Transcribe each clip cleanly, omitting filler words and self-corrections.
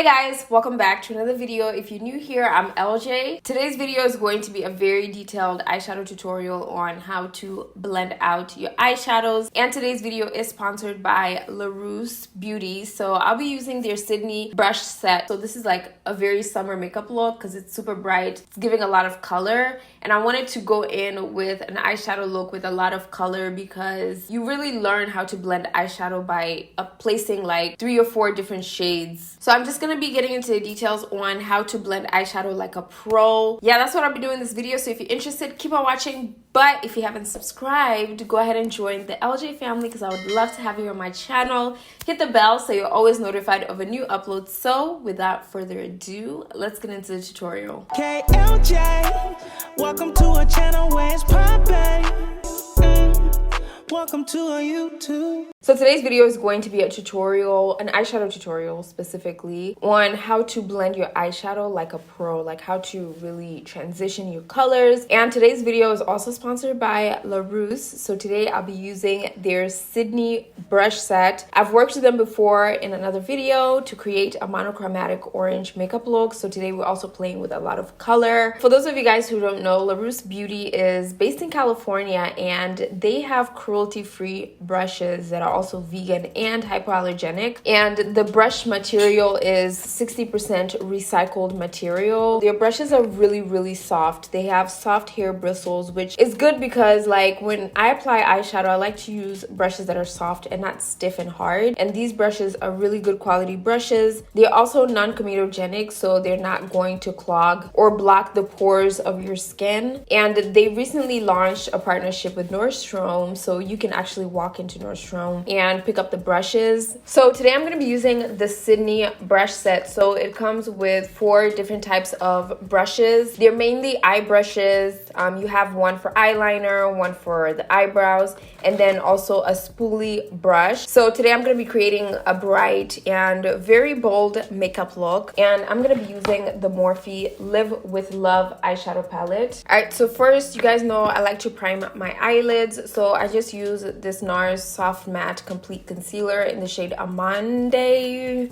Hey guys, welcome back to another video. If you're new here, I'm LJ. Today's video is going to be a very detailed eyeshadow tutorial on how to blend out your eyeshadows. And today's video is sponsored by Larousse Beauty. So I'll be using their Sydney brush set. So this is like a very summer makeup look because it's super bright. It's giving a lot of color. And I wanted to go in with an eyeshadow look with a lot of color because you really learn how to blend eyeshadow by placing like 3 or 4 different shades. So I'm just going to be getting into the details on how to blend eyeshadow like a pro. Yeah, that's what I'll be doing in this video. So if you're interested, keep on watching. But if you haven't subscribed, go ahead and join the LJ family because I would love to have you on my channel. Hit the bell so you're always notified of a new upload. So without further ado, let's get into the tutorial. Okay, LJ, welcome to a channel where it's poppin'. Welcome to a YouTube. So today's video is going to be a tutorial, an eyeshadow tutorial specifically, on how to blend your eyeshadow like a pro, like how to really transition your colors. And today's video is also sponsored by Larousse. So today I'll be using their Sydney brush set. I've worked with them before in another video to create a monochromatic orange makeup look. So today we're also playing with a lot of color. For those of you guys who don't know, Larousse Beauty is based in California and they have cruelty-free brushes that are also vegan and hypoallergenic, and the brush material is 60% recycled material. Their brushes are really soft. They have soft hair bristles, which is good because like when I apply eyeshadow, I like to use brushes that are soft and not stiff and hard, and these brushes are really good quality brushes. They're also non-comedogenic, so they're not going to clog or block the pores of your skin. And they recently launched a partnership with Nordstrom, so you can actually walk into Nordstrom and pick up the brushes. So today I'm going to be using the Sydney brush set. So it comes with 4 different types of brushes. They're mainly eye brushes. You have one for eyeliner, one for the eyebrows, and then also a spoolie brush. So today I'm going to be creating a bright and very bold makeup look, and I'm going to be using the Morphe Live with Love eyeshadow palette. Alright, so first, you guys know I like to prime my eyelids, so I just use this NARS Soft Matte Complete Concealer in the shade Amande.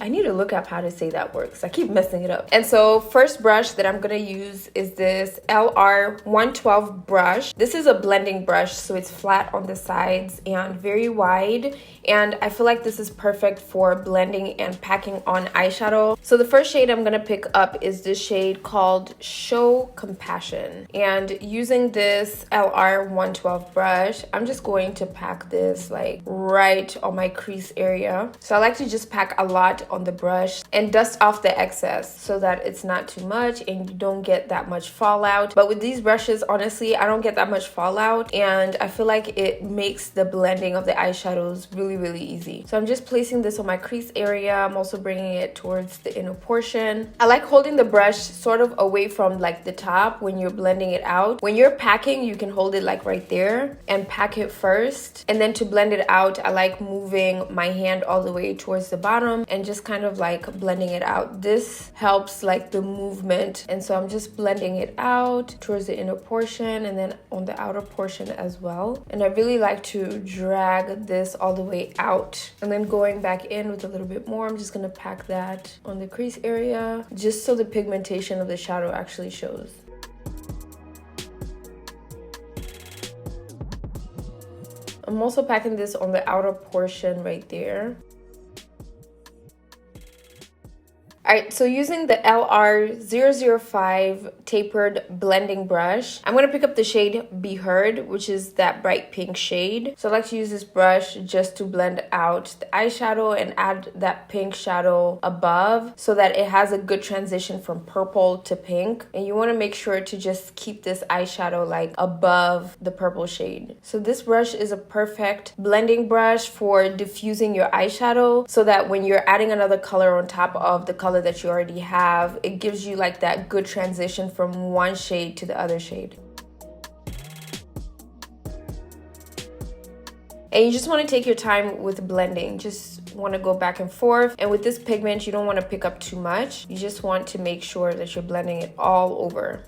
I need to look up how to say that word because I keep messing it up. And so first brush that I'm going to use is this LR 112 brush. This is a blending brush, so it's flat on the sides and very wide. And I feel like this is perfect for blending and packing on eyeshadow. So the first shade I'm going to pick up is this shade called Show Compassion. And using this LR 112 brush, I'm just going to pack this like right on my crease area. So I like to just pack a lot on the brush and dust off the excess so that it's not too much and you don't get that much fallout. But with these brushes, honestly, I don't get that much fallout, and I feel like it makes the blending of the eyeshadows really easy. So I'm just placing this on my crease area. I'm also bringing it towards the inner portion. I like holding the brush sort of away from like the top when you're blending it out. When you're packing, you can hold it like right there and pack it first, and then to blend it out, I like moving my hand all the way towards the bottom and just kind of like blending it out. This helps like the movement, and so I'm just blending it out towards the inner portion and then on the outer portion as well. And I really like to drag this all the way out, and then going back in with a little bit more. I'm just going to pack that on the crease area just so the pigmentation of the shadow actually shows. I'm also packing this on the outer portion right there. Alright, so using the LR005 tapered blending brush, I'm going to pick up the shade Be Heard, which is that bright pink shade. So I like to use this brush just to blend out the eyeshadow and add that pink shadow above so that it has a good transition from purple to pink. And you want to make sure to just keep this eyeshadow like above the purple shade. So this brush is a perfect blending brush for diffusing your eyeshadow so that when you're adding another color on top of the color that you already have, it gives you like that good transition from one shade to the other shade. And you just want to take your time with blending. Just want to go back and forth. And with this pigment, you don't want to pick up too much. You just want to make sure that you're blending it all over.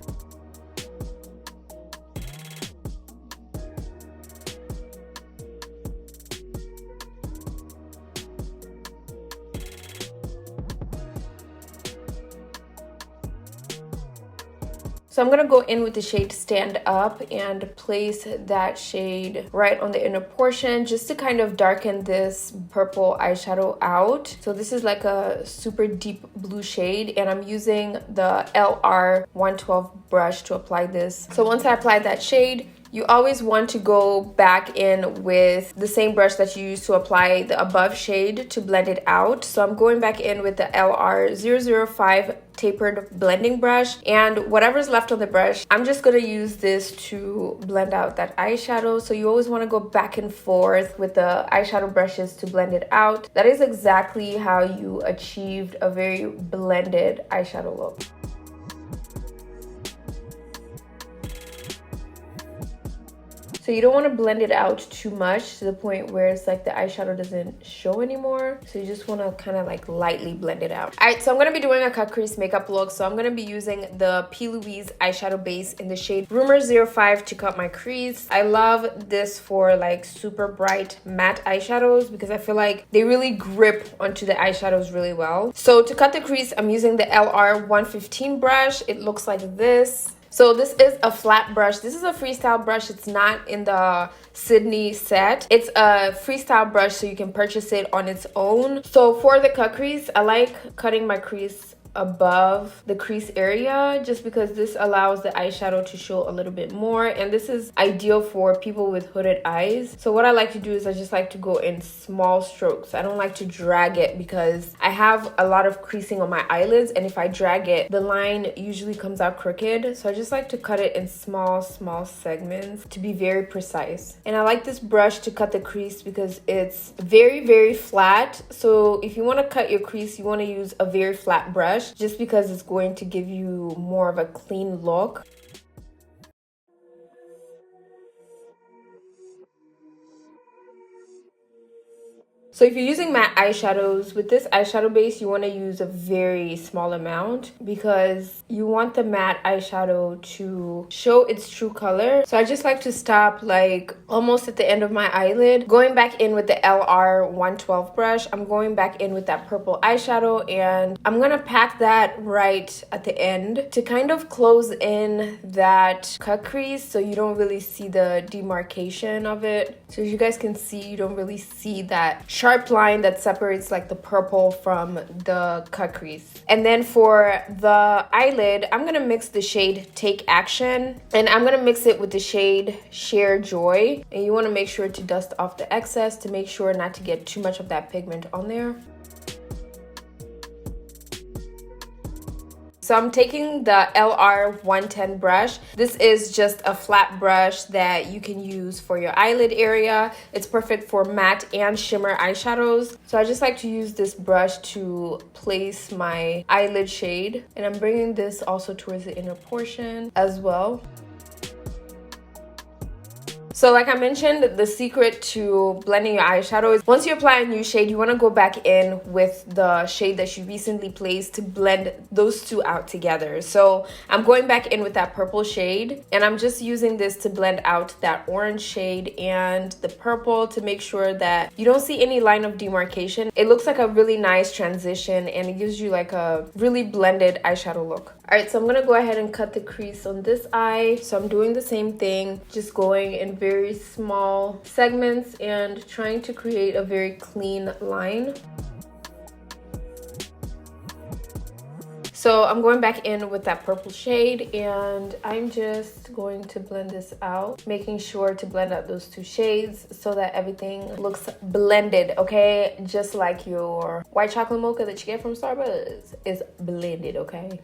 So I'm gonna go in with the shade Stand Up and place that shade right on the inner portion just to kind of darken this purple eyeshadow out. So this is like a super deep blue shade, and I'm using the LR 112 brush to apply this. So once I apply that shade, you always want to go back in with the same brush that you used to apply the above shade to blend it out. So I'm going back in with the LR 005 tapered blending brush, and whatever's left on the brush, I'm just gonna use this to blend out that eyeshadow. So you always want to go back and forth with the eyeshadow brushes to blend it out. That is exactly how you achieved a very blended eyeshadow look. So you don't want to blend it out too much to the point where it's like the eyeshadow doesn't show anymore. So you just want to kind of like lightly blend it out. All right, so I'm going to be doing a cut crease makeup look. So I'm going to be using the P. Louise eyeshadow base in the shade Rumor 05 to cut my crease. I love this for like super bright matte eyeshadows because I feel like they really grip onto the eyeshadows really well. So to cut the crease, I'm using the LR 115 brush. It looks like this. So this is a flat brush. This is a freestyle brush. It's not in the Sydney set. It's a freestyle brush, so you can purchase it on its own. So for the cut crease, I like cutting my crease above the crease area just because this allows the eyeshadow to show a little bit more, and this is ideal for people with hooded eyes. So what I like to do is I just like to go in small strokes. I don't like to drag it because I have a lot of creasing on my eyelids, and if I drag it, the line usually comes out crooked. So I just like to cut it in small segments to be very precise. And I like this brush to cut the crease because it's very flat. So if you want to cut your crease, you want to use a very flat brush just because it's going to give you more of a clean look. So if you're using matte eyeshadows, with this eyeshadow base, you want to use a very small amount because you want the matte eyeshadow to show its true color. So I just like to stop like almost at the end of my eyelid. Going back in with the LR 112 brush, I'm going back in with that purple eyeshadow, and I'm going to pack that right at the end to kind of close in that cut crease so you don't really see the demarcation of it. So as you guys can see, you don't really see that sharp line that separates like the purple from the cut crease. And then for the eyelid, I'm gonna mix the shade Take Action, and I'm gonna mix it with the shade Share Joy, and you want to make sure to dust off the excess to make sure not to get too much of that pigment on there. So I'm taking the LR 110 brush. This is just a flat brush that you can use for your eyelid area. It's perfect for matte and shimmer eyeshadows. So I just like to use this brush to place my eyelid shade. And I'm bringing this also towards the inner portion as well. So like I mentioned, the secret to blending your eyeshadow is once you apply a new shade, you want to go back in with the shade that you recently placed to blend those two out together. So I'm going back in with that purple shade, and I'm just using this to blend out that orange shade and the purple to make sure that you don't see any line of demarcation. It looks like a really nice transition, and it gives you like a really blended eyeshadow look. Alright, so I'm going to go ahead and cut the crease on this eye. So I'm doing the same thing, just going in very small segments and trying to create a very clean line. So I'm going back in with that purple shade, and I'm just going to blend this out, making sure to blend out those two shades so that everything looks blended, okay? Just like your white chocolate mocha that you get from Starbucks is blended, okay?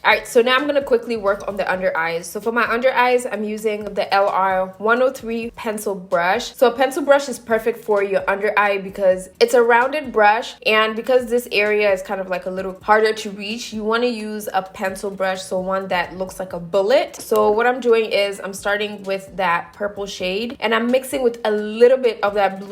Alright, so now I'm going to quickly work on the under eyes. So for my under eyes, I'm using the LR 103 pencil brush. So a pencil brush is perfect for your under eye because it's a rounded brush, and because this area is kind of like a little harder to reach, you want to use a pencil brush, so one that looks like a bullet. So what I'm doing is I'm starting with that purple shade, and I'm mixing with a little bit of that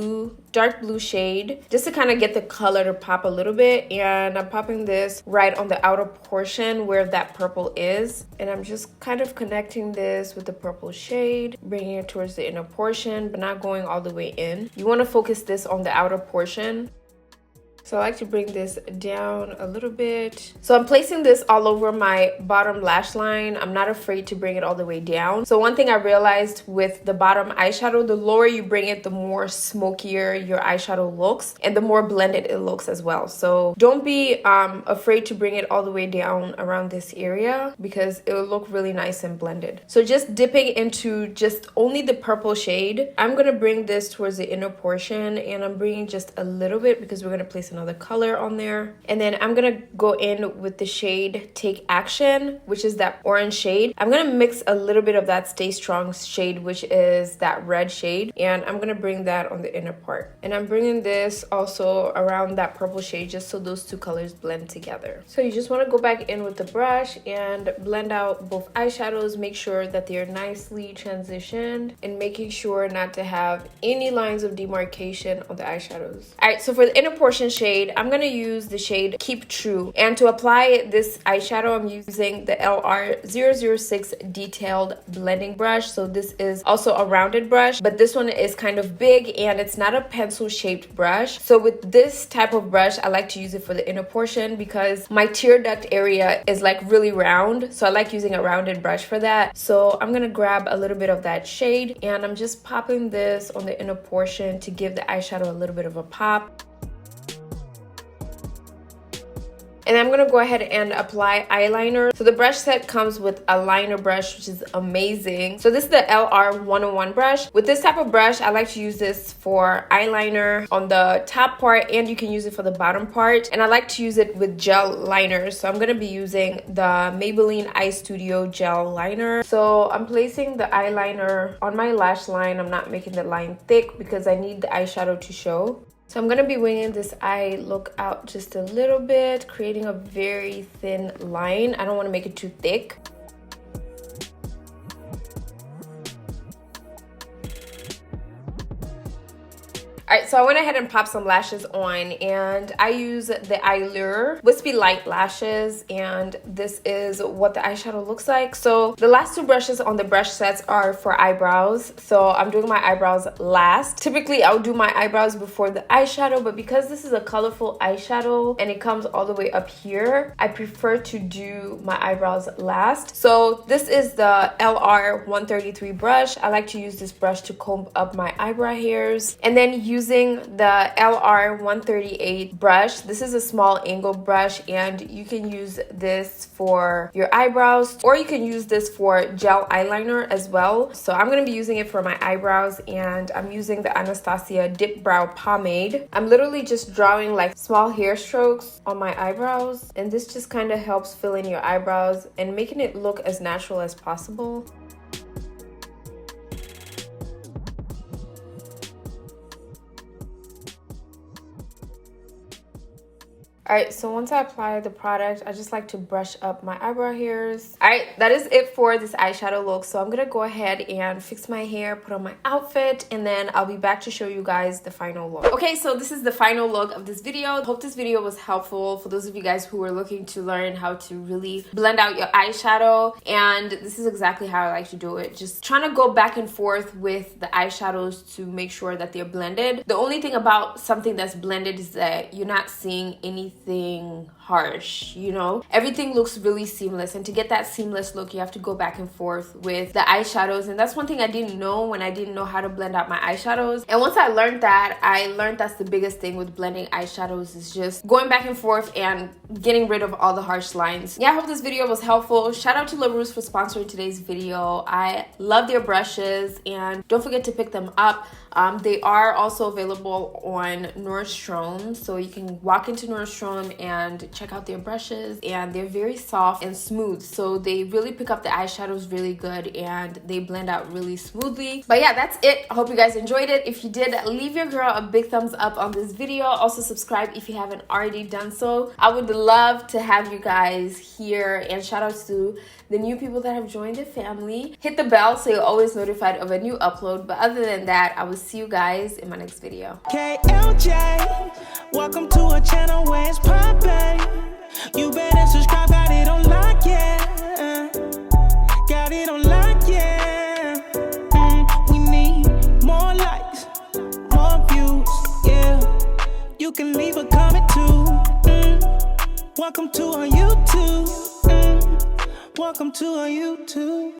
dark blue shade just to kind of get the color to pop a little bit, and I'm popping this right on the outer portion where that purple is, and I'm just kind of connecting this with the purple shade, bringing it towards the inner portion but not going all the way in. You want to focus this on the outer portion. So I like to bring this down a little bit. So I'm placing this all over my bottom lash line. I'm not afraid to bring it all the way down. So one thing I realized with the bottom eyeshadow, the lower you bring it, the more smokier your eyeshadow looks and the more blended it looks as well. So don't be afraid to bring it all the way down around this area because it will look really nice and blended. So just dipping into just only the purple shade, I'm going to bring this towards the inner portion, and I'm bringing just a little bit because we're going to place another color on there. And then I'm going to go in with the shade Take Action, which is that orange shade. I'm going to mix a little bit of that Stay Strong shade, which is that red shade, and I'm going to bring that on the inner part. And I'm bringing this also around that purple shade just so those two colors blend together. So you just want to go back in with the brush and blend out both eyeshadows. Make sure that they're nicely transitioned and making sure not to have any lines of demarcation on the eyeshadows. All right, so for the inner portion shade, I'm going to use the shade Keep True. And to apply this eyeshadow, I'm using the LR006 detailed blending brush. So this is also a rounded brush, but this one is kind of big and it's not a pencil shaped brush. So with this type of brush, I like to use it for the inner portion because my tear duct area is like really round. So I like using a rounded brush for that. So I'm going to grab a little bit of that shade and I'm just popping this on the inner portion to give the eyeshadow a little bit of a pop. And I'm going to go ahead and apply eyeliner. So the brush set comes with a liner brush, which is amazing. So this is the LR101 brush. With this type of brush, I like to use this for eyeliner on the top part, and you can use it for the bottom part. And I like to use it with gel liners. So I'm going to be using the Maybelline Eye Studio gel liner. So I'm placing the eyeliner on my lash line. I'm not making the line thick because I need the eyeshadow to show. So I'm going to be winging this eye look out just a little bit, creating a very thin line. I don't want to make it too thick. Alright, so I went ahead and popped some lashes on, and I use the Eylure Wispy Light Lashes, and this is what the eyeshadow looks like. So the last two brushes on the brush sets are for eyebrows, so I'm doing my eyebrows last. Typically, I'll do my eyebrows before the eyeshadow, but because this is a colorful eyeshadow and it comes all the way up here, I prefer to do my eyebrows last. So this is the LR133 brush. I like to use this brush to comb up my eyebrow hairs, and then using the LR138 brush. This is a small angle brush, and you can use this for your eyebrows, or you can use this for gel eyeliner as well. So I'm going to be using it for my eyebrows, and I'm using the Anastasia Dip Brow Pomade. I'm literally just drawing like small hair strokes on my eyebrows, and this just kind of helps fill in your eyebrows and making it look as natural as possible. Alright, so once I apply the product, I just like to brush up my eyebrow hairs. Alright, that is it for this eyeshadow look. So I'm going to go ahead and fix my hair, put on my outfit, and then I'll be back to show you guys the final look. Okay, so this is the final look of this video. Hope this video was helpful for those of you guys who are looking to learn how to really blend out your eyeshadow. And this is exactly how I like to do it. Just trying to go back and forth with the eyeshadows to make sure that they're blended. The only thing about something that's blended is that you're not seeing anything harsh, you know? Everything looks really seamless, and to get that seamless look, you have to go back and forth with the eyeshadows. And that's one thing I didn't know when I didn't know how to blend out my eyeshadows. And once I learned that's the biggest thing with blending eyeshadows, is just going back and forth and getting rid of all the harsh lines. Yeah, I hope this video was helpful. Shout out to Larousse for sponsoring today's video. I love their brushes, and don't forget to pick them up. They are also available on Nordstrom, so you can walk into Nordstrom and check out their brushes, and they're very soft and smooth, so they really pick up the eyeshadows really good and they blend out really smoothly. But yeah, that's it. I hope you guys enjoyed it. If you did, leave your girl a big thumbs up on this video. Also subscribe if you haven't already done so. I would love to have you guys here, and shout out to the new people that have joined the family. Hit the bell so you're always notified of a new upload. But other than that, I will see you guys in my next video. KLJ, welcome to a channel where it's poppin'. You better subscribe, got it on lock, yeah. Got it on lock, yeah. We need more likes, more views, yeah. You can leave a comment too. Welcome to our YouTube. Welcome to our YouTube.